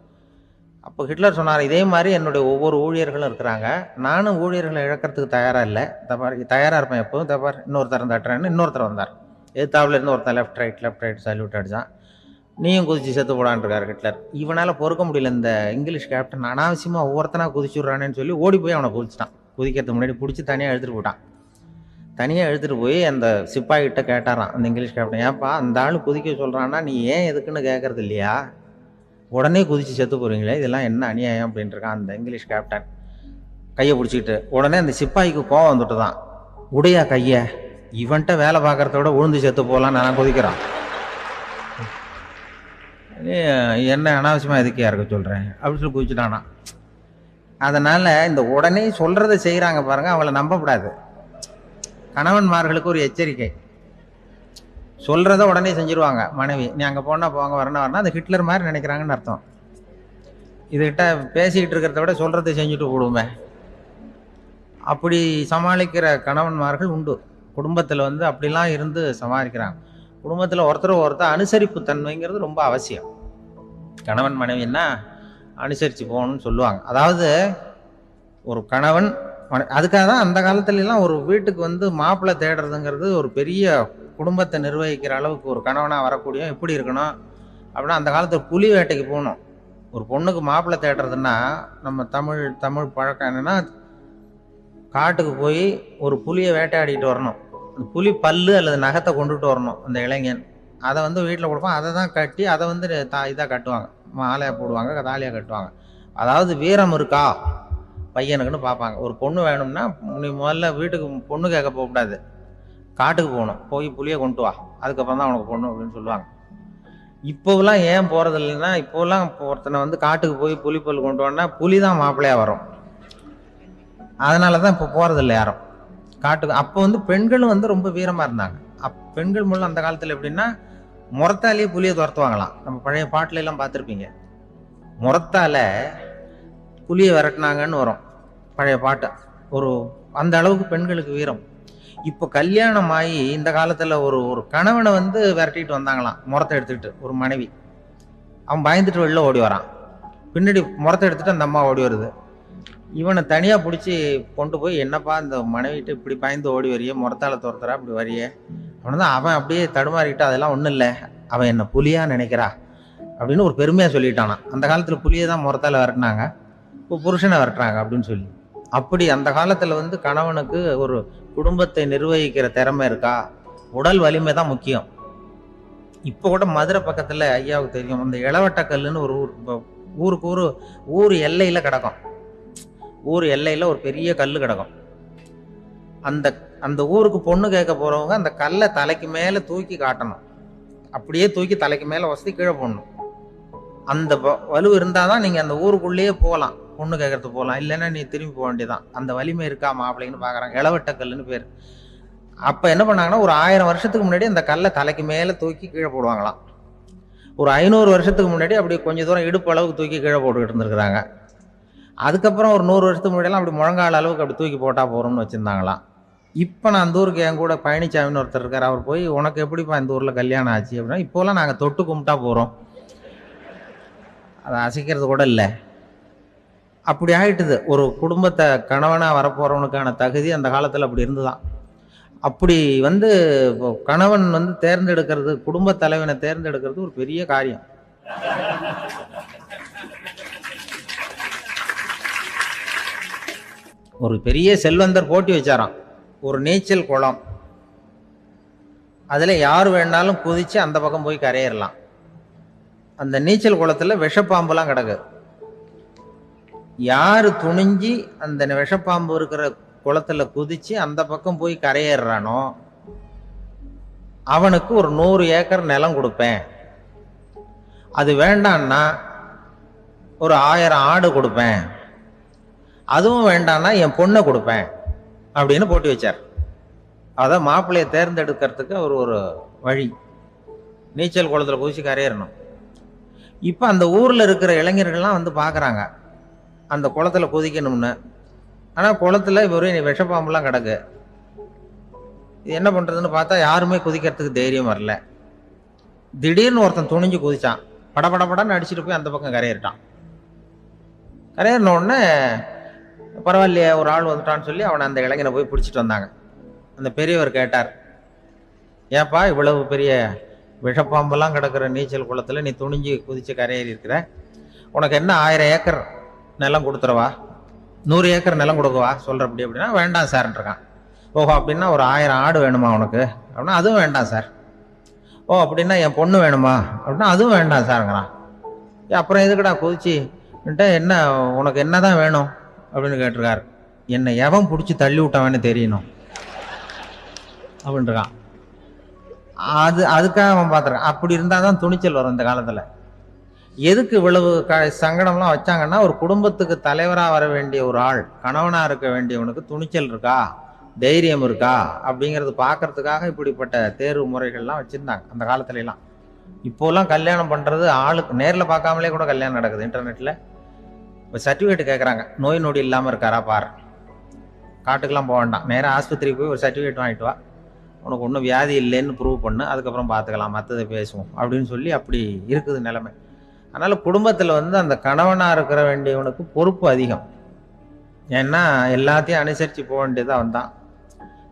அப்போ ஹிட்லர் சொன்னார், இதே மாதிரி என்னுடைய ஒவ்வொரு ஊழியர்களும் இருக்கிறாங்க, நானும் ஊழியர்களை இழக்கிறதுக்கு தயாராக இல்லை, தப்பார் தயாராக இருப்பேன் எப்போதும், தப்பார் இன்னொருத்தர் தட்டுறேன்னு இன்னொருத்தர் வந்தார். எதிர்த்தாப்புல இருந்து ஒருத்தன் லெஃப்ட் ரைட் சல்யூட் அடித்தான். நீயும் குதிச்சு செத்து போடான்ருக்கார் ஹிட்லர். இவனால் பொறுக்க முடியல, இந்த இங்கிலீஷ் கேப்டன் அனாவசியமாக ஒவ்வொருத்தனா குதிச்சுட்றானேன்னு சொல்லி ஓடி போய் அவனை குதிச்சிட்டான். குதிக்கிறதுக்கு முன்னாடி பிடிச்சி தனியாக எடுத்துகிட்டு போட்டான். தனியாக எடுத்துகிட்டு போய் அந்த சிப்பாய்கிட்ட கேட்டாரான் அந்த இங்கிலீஷ் கேப்டன், ஏன்ப்பா அந்த ஆள் குதிக்க சொல்கிறான்னா நீ ஏன் எதுக்குன்னு கேட்கறது இல்லையா, உடனே குதிச்சு செத்து போகிறீங்களே, இதெல்லாம் என்ன அநியாயம் அப்படின்ட்டுருக்கான் அந்த இங்கிலீஷ் கேப்டன் கையை பிடிச்சிக்கிட்டு. உடனே அந்த சிப்பாய்க்கு கோவம் வந்துட்டு தான், உடையா கையை, இவன்ட்ட வேலை பார்க்குறத விட உழுந்து செத்து போகலாம், நான் குதிக்கிறான், என்ன அனாவசியமாக எதுக்கே இருக்க சொல்கிறேன் அப்படின்னு சொல்லி குதிச்சுட்டானா. அதனால் இந்த உடனே சொல்கிறத செய்கிறாங்க பாருங்கள், அவங்கள நம்பக்கூடாது. கணவன்மார்களுக்கு ஒரு எச்சரிக்கை, சொல்கிறத உடனே செஞ்சுருவாங்க மனைவி, நீ அங்கே போனால் போங்க, வரணும் அது ஹிட்லர் மாதிரி நினைக்கிறாங்கன்னு அர்த்தம். இதுகிட்ட பேசிக்கிட்டு இருக்கிறத விட சொல்கிறத செஞ்சுட்டு போடுவோமே, அப்படி சமாளிக்கிற கணவன்மார்கள் உண்டு. குடும்பத்தில் வந்து அப்படிலாம் இருந்து சமாளிக்கிறாங்க. குடும்பத்தில் ஒருத்தர் அனுசரிப்பு தன்மைங்கிறது ரொம்ப அவசியம். கணவன் மனைவின்னா அனுசரித்து போகணும்னு சொல்லுவாங்க. அதாவது ஒரு கணவன், அதுக்காக தான் அந்த காலத்துலலாம் ஒரு வீட்டுக்கு வந்து மாப்பிள்ளை தேடுறதுங்கிறது ஒரு பெரிய குடும்பத்தை நிர்வகிக்கிற அளவுக்கு ஒரு கணவனாக வரக்கூடிய எப்படி இருக்கணும் அப்படின்னா, அந்த காலத்தில் புலி வேட்டைக்கு போகணும். ஒரு பொண்ணுக்கு மாப்பிள்ளை தேடுறதுன்னா நம்ம தமிழ் பழக்கம் என்னென்னா, காட்டுக்கு போய் ஒரு புலியை வேட்டையாடிட்டு வரணும். அந்த புலி பல்லு அல்லது நகத்தை கொண்டுட்டு வரணும் அந்த இளைஞன். அதை வந்து வீட்டில் கொடுப்பான். அதை தான் கட்டி அதை வந்து இதாக கட்டுவாங்க, மாலையாக போடுவாங்க, தாலியாக கட்டுவாங்க. அதாவது வீரம் இருக்கா பையனுக்குன்னு பார்ப்பாங்க. ஒரு பொண்ணு வேணும்னா நீ முதல்ல வீட்டுக்கு பொண்ணு கேட்க போகக்கூடாது, காட்டுக்கு போகணும், போய் புளியை கொண்டு வா, அதுக்கப்புறம் தான் உனக்கு பொண்ணு அப்படின்னு சொல்லுவாங்க. இப்போவெல்லாம் ஏன் போகிறது இல்லைன்னா, இப்போலாம் ஒருத்தனை வந்து காட்டுக்கு போய் புலிப்பல் கொண்டு வான்னா புலி தான் மாப்பிள்ளையாக வரும். அதனால தான் இப்போ போகிறதில்ல யாரும் காட்டுக்கு. அப்போ வந்து பெண்களும் வந்து ரொம்ப வீரமாக இருந்தாங்க. பெண்கள் மூலம் அந்த காலத்தில் எப்படின்னா, முறத்தாலேயே புலியை துரத்துவாங்களாம். நம்ம பழைய பாட்டுல எல்லாம் பார்த்துருப்பீங்க, முறத்தால புலியை விரட்டினாங்கன்னு வரும் பழைய பாட்டு. ஒரு அந்த அளவுக்கு பெண்களுக்கு வீரம். இப்போ கல்யாணம் ஆகி இந்த காலத்தில் ஒரு கணவனை வந்து விரட்டிட்டு வந்தாங்களாம் முறத்தை எடுத்துக்கிட்டு. ஒரு மனைவி, அவன் பயந்துட்டு வெளில ஓடி வரான், பின்னாடி முறத்தை எடுத்துட்டு அந்த அம்மா ஓடி வருது. இவனை தனியாக பிடிச்சி கொண்டு போய், என்னப்பா இந்த மனைவிட்டு இப்படி பயந்து ஓடி வரைய, முறத்தால துரத்துறா இப்படி வரைய. அவனை தான் அவன் அப்படியே தடுமாறிக்கிட்டு, அதெல்லாம் ஒன்றும் இல்லை, அவன் என்ன புலியா நினைக்கிறா அப்படின்னு ஒரு பெருமையாக சொல்லிட்டானா. அந்த காலத்தில் புலியை தான் முறத்தால விரட்டினாங்க, இப்போ புருஷனை விரட்டுறாங்க அப்படின்னு சொல்லி. அப்படி அந்த காலத்தில் வந்து கணவனுக்கு ஒரு குடும்பத்தை நிர்வகிக்கிற திறமை இருக்கா, உடல் வலிமை தான் முக்கியம். இப்போ கூட மதுரை பக்கத்தில் ஐயாவுக்கு தெரியும், அந்த இளவட்டக்கல்லுன்னு ஒரு ஊருக்கு ஊர் எல்லையில் கிடக்கும். ஊர் எல்லையில் ஒரு பெரிய கல் கிடக்கும். அந்த ஊருக்கு பொண்ணு கேட்க போகிறவங்க அந்த கல்லை தலைக்கு மேலே தூக்கி காட்டணும், அப்படியே தூக்கி தலைக்கு மேலே வசதி கீழே போடணும். அந்த வலு இருந்தால் தான் நீங்கள் அந்த ஊருக்குள்ளேயே போகலாம், பொண்ணு கேட்கறதுக்கு போகலாம். இல்லைன்னா நீ திரும்பி போக வேண்டியதான். அந்த வலிமை இருக்கா மாப்பிள்ளைன்னு பார்க்குறாங்க. இளவட்டக்கல்லுன்னு பேர். அப்போ என்ன பண்ணாங்கன்னா, ஒரு 1000 வருஷத்துக்கு முன்னாடி அந்த கல்லை தலைக்கு மேலே தூக்கி கீழே போடுவாங்களாம். ஒரு 500 வருஷத்துக்கு முன்னாடி அப்படி கொஞ்சம் தூரம் இடுப்பு அளவுக்கு தூக்கி கீழே போட்டுக்கிட்டு இருந்திருக்கிறாங்க. அதுக்கப்புறம் ஒரு 100 வருஷத்துக்கு முன்னாடியெல்லாம் அப்படி முழங்கால அளவுக்கு அப்படி தூக்கி போட்டால் போகிறோம்னு வச்சுருந்தாங்களாம். இப்போ நான் அந்த ஊருக்கு என் கூட பழனிசாமின்னு ஒருத்தர் இருக்கார். அவர் போய், உனக்கு எப்படிப்பா இந்த ஊரில் கல்யாணம் ஆச்சு அப்படின்னா, இப்போலாம் நாங்கள் தொட்டு கும்பிட்டா போகிறோம், அதை அசைக்கிறது கூட இல்லை. அப்படி ஆகிட்டுது. ஒரு குடும்பத்தை கணவனாக வரப்போகிறவனுக்கான தகுதி அந்த காலத்தில் அப்படி இருந்துதான். அப்படி வந்து கணவன் வந்து தேர்ந்தெடுக்கிறது, குடும்ப தலைவனை தேர்ந்தெடுக்கிறது ஒரு பெரிய காரியம். ஒரு பெரிய செல்வந்தர் போட்டி வச்சாராம், ஒரு நீச்சல் குளம், அதில் யார் வேணாலும் குதித்து அந்த பக்கம் போய் கரையேறலாம். அந்த நீச்சல் குளத்தில் விஷப்பாம்புலாம் கிடக்கு. யார் துணிஞ்சி அந்த விஷப்பாம்பு இருக்கிற குளத்தில் குதித்து அந்த பக்கம் போய் கரையேறானோ அவனுக்கு ஒரு 100 ஏக்கர் நிலம் கொடுப்பேன், அது வேண்டான்னா ஒரு 1000 ஆடு கொடுப்பேன், அதுவும் வேண்டான்னா என் பொண்ணை கொடுப்பேன் அப்படின்னு போட்டி வச்சார். அதான் மாப்பிள்ளையை தேர்ந்தெடுக்கிறதுக்கு அவர் ஒரு வழி, நீச்சல் குளத்தில் குதிச்சு கரையேறணும். இப்போ அந்த ஊரில் இருக்கிற இளைஞர்கள்லாம் வந்து பார்க்குறாங்க அந்த குளத்தில் குதிக்கணும்னு. ஆனால் குளத்தில் வெறும் விஷப்பாம்புலாம் கிடக்கு. இது என்ன பண்ணுறதுன்னு பார்த்தா யாருமே குதிக்கிறதுக்கு தைரியம் வரல. திடீர்னு ஒருத்தன் துணிஞ்சு குதிச்சான், படபடன்னு அடிச்சுட்டு போய் அந்த பக்கம் கரையிட்டான். கரையிறின உடனே பரவாயில்லையே ஒரு ஆள் வந்துட்டான்னு சொல்லி அவனை அந்த இளைஞனை போய் பிடிச்சிட்டு வந்தாங்க. அந்த பெரியவர் கேட்டார், ஏப்பா இவ்வளவு பெரிய விஷப்பாம்பெல்லாம் கிடக்கிற நீச்சல் குளத்தில் நீ துணிஞ்சு குதிச்சு கரையேறி இருக்கிற, உனக்கு என்ன 1000 ஏக்கர் நிலம் கொடுத்துறவா, 100 ஏக்கர் நிலம் கொடுக்கவா சொல்கிற அப்படி அப்படின்னா, வேண்டாம் சார்ன்றிருக்கான். ஓஹோ அப்படின்னா ஒரு 1000 ஆடு வேணுமா உனக்கு அப்படின்னா, அதுவும் வேண்டாம் சார். ஓ அப்படின்னா என் பொண்ணு வேணுமா அப்படின்னா, அதுவும் வேண்டாம் சாருங்கிறான். அப்புறம் எதுக்குடா குதிச்சுன்ட்டு, என்ன உனக்கு என்ன தான் வேணும் அப்படின்னு கேட்டிருக்காரு. என்னை எவன் பிடிச்சி தள்ளி விட்டவன்னு தெரியணும் அப்படின்ட்டுருக்கான். அதுக்காக அவன் பார்த்துருக்கான். அப்படி இருந்தால் தான் துணிச்சல் வரும் இந்த காலத்தில். எதுக்கு இவ்வளவு சங்கடம்லாம் வச்சாங்கன்னா, ஒரு குடும்பத்துக்கு தலைவராக வர வேண்டிய ஒரு ஆள், கணவனாக இருக்க வேண்டியவனுக்கு துணிச்சல் இருக்கா, தைரியம் இருக்கா அப்படிங்கிறது பார்க்கறதுக்காக இப்படிப்பட்ட தேர்வு முறைகள்லாம் வச்சுருந்தாங்க அந்த காலத்துலலாம். இப்போலாம் கல்யாணம் பண்ணுறது ஆளுக்கு நேரில் பார்க்காமலே கூட கல்யாணம் நடக்குது இன்டர்நெட்டில். இப்போ சர்டிஃபிகேட் கேட்குறாங்க, நோய் நொடி இல்லாமல் இருக்காரா பாரு, காட்டுக்கெலாம் போக வேண்டாம், நேராக ஆஸ்பத்திரிக்கு போய் ஒரு சர்டிஃபிகேட் வாங்கிட்டு வா, உனக்கு ஒன்றும் வியாதி இல்லைன்னு ப்ரூவ் பண்ணு, அதுக்கப்புறம் பார்த்துக்கலாம், மற்றதை பேசுவோம் அப்படின்னு சொல்லி அப்படி இருக்குது நிலைமை. அதனால் குடும்பத்தில் வந்து அந்த கணவனாக இருக்கிற வேண்டியவனுக்கு பொறுப்பு அதிகம். ஏன்னா எல்லாத்தையும் அனுசரித்து போக வேண்டியதாக வந்தான்.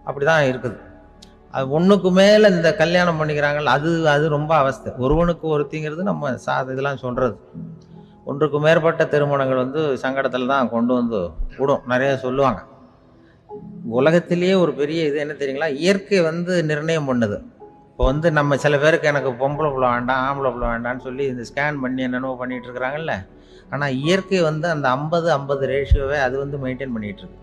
அப்படி தான் இருக்குது. அது ஒன்றுக்கு மேலே இந்த கல்யாணம் பண்ணிக்கிறாங்கல்ல, அது ரொம்ப அவஸ்தை. ஒருவனுக்கு ஒருத்திங்கிறது நம்ம இதெல்லாம் சொல்கிறது. ஒன்றுக்கு மேற்பட்ட திருமணங்கள் வந்து சங்கடத்தில் தான் கொண்டு வந்து விடும். நிறைய சொல்லுவாங்க, உலகத்திலேயே ஒரு பெரிய இது என்ன தெரியுங்களா, இயற்கை வந்து நிர்ணயம் பண்ணுது. இப்போ வந்து நம்ம சில பேருக்கு எனக்கு பொம்பளை புள்ள வேண்டாம், ஆம்பளை புள்ள வேண்டாம்னு சொல்லி இந்த ஸ்கேன் பண்ணி என்னென்னவோ பண்ணிட்டு இருக்கிறாங்கல்ல. ஆனால் இயற்கை வந்து அந்த 50-50 ரேஷியோவை அது வந்து மெயின்டைன் பண்ணிட்டு இருக்கு.